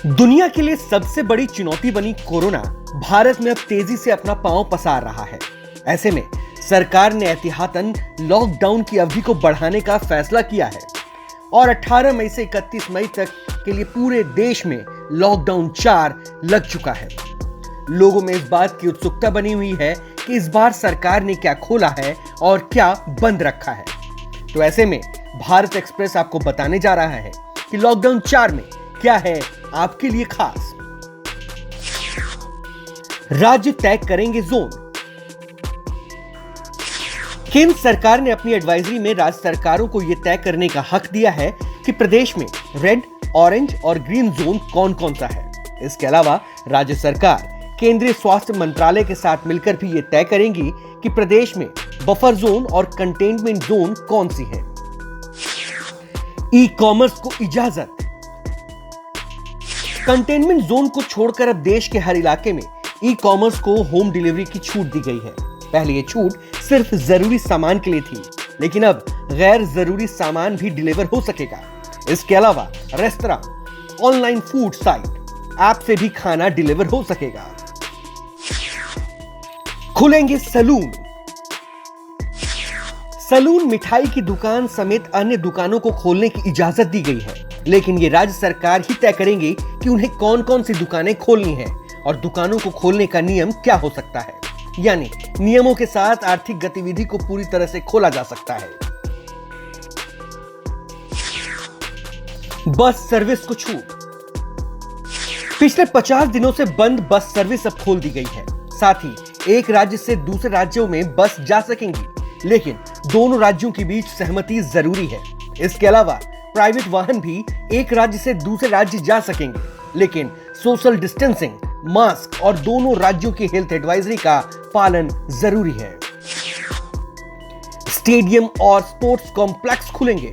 दुनिया के लिए सबसे बड़ी चुनौती बनी कोरोना भारत में अब तेजी से अपना पांव पसार रहा है। ऐसे में सरकार ने एहतियातन लॉकडाउन की अवधि को बढ़ाने का फैसला किया है और 18 मई से 31 मई तक के लिए पूरे देश में लॉकडाउन 4 लग चुका है। लोगों में इस बात की उत्सुकता बनी हुई है कि इस बार सरकार ने क्या खोला है और क्या बंद रखा है। तो ऐसे में भारत एक्सप्रेस आपको बताने जा रहा है कि लॉकडाउन 4 में क्या है आपके लिए खास। राज्य तय करेंगे जोन। केंद्र सरकार ने अपनी एडवाइजरी में राज्य सरकारों को यह तय करने का हक दिया है कि प्रदेश में रेड, ऑरेंज और ग्रीन जोन कौन कौन सा है। इसके अलावा राज्य सरकार केंद्रीय स्वास्थ्य मंत्रालय के साथ मिलकर भी यह तय करेंगी कि प्रदेश में बफर जोन और कंटेनमेंट जोन कौन सी है। ई कॉमर्स को इजाजत। कंटेनमेंट जोन को छोड़कर अब देश के हर इलाके में ई कॉमर्स को होम डिलीवरी की छूट दी गई है। पहले यह छूट सिर्फ जरूरी सामान के लिए थी, लेकिन अब गैर जरूरी सामान भी डिलीवर हो सकेगा। इसके अलावा restaurant, online food site, app से भी खाना डिलीवर हो सकेगा। खुलेंगे सैलून। सैलून, मिठाई की दुकान समेत अन्य दुकानों को खोलने की इजाजत दी गई है, लेकिन ये राज्य सरकार ही तय करेंगे कि उन्हें कौन कौन सी दुकानें खोलनी है और दुकानों को खोलने का नियम क्या हो सकता है। यानी नियमों के साथ आर्थिक गतिविधि को पूरी तरह से खोला जा सकता है। बस सर्विस को छूट। पिछले 50 दिनों से बंद बस सर्विस अब खोल दी गई है। साथ ही एक राज्य से दूसरे राज्यों में बस जा सकेंगी, लेकिन दोनों राज्यों के बीच सहमति जरूरी है। इसके अलावा प्राइवेट वाहन भी एक राज्य से दूसरे राज्य जा सकेंगे, लेकिन सोशल डिस्टेंसिंग, मास्क और दोनों राज्यों की हेल्थ एडवाइजरी का पालन जरूरी है। स्टेडियम और स्पोर्ट्स कॉम्प्लेक्स खुलेंगे।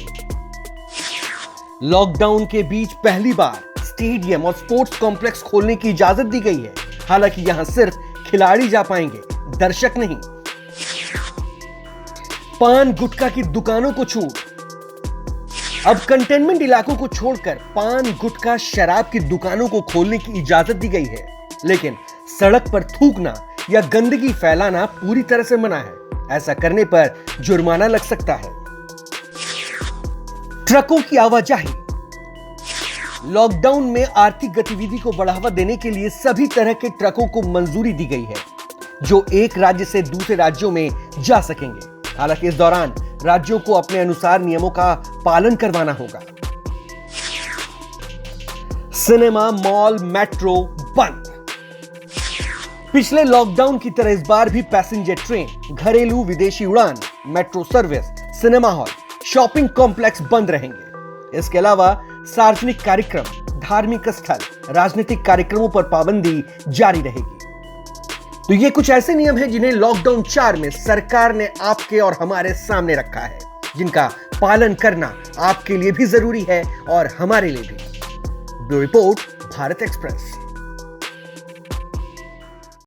लॉकडाउन के बीच पहली बार स्टेडियम और स्पोर्ट्स कॉम्प्लेक्स खोलने की इजाजत दी गई है। हालांकि यहां सिर्फ खिलाड़ी जा पाएंगे, दर्शक नहीं। पान गुटखा की दुकानों को छूट। अब कंटेनमेंट इलाकों को छोड़कर पान, गुटखा, शराब की दुकानों को खोलने की इजाजत दी गई है, लेकिन सड़क पर थूकना या गंदगी फैलाना पूरी तरह से मना है। ऐसा करने पर जुर्माना लग सकता है। ट्रकों की आवाजाही। लॉकडाउन में आर्थिक गतिविधि को बढ़ावा देने के लिए सभी तरह के ट्रकों को मंजूरी दी गई है, जो एक राज्य से दूसरे राज्यों में जा सकेंगे। हालांकि इस दौरान राज्यों को अपने अनुसार नियमों का पालन करवाना होगा। सिनेमा, मॉल, मेट्रो बंद। पिछले लॉकडाउन की तरह इस बार भी पैसेंजर ट्रेन, घरेलू विदेशी उड़ान, metro service, cinema hall, shopping complex बंद रहेंगे। इसके अलावा सार्वजनिक कार्यक्रम, धार्मिक स्थल, राजनीतिक कार्यक्रमों पर पाबंदी जारी रहेगी। तो ये कुछ ऐसे नियम हैं जिन्हें लॉकडाउन 4 में सरकार ने आपके और हमारे सामने रखा है, जिनका पालन करना आपके लिए भी जरूरी है और हमारे लिए भी। Bureau report, Bharat express.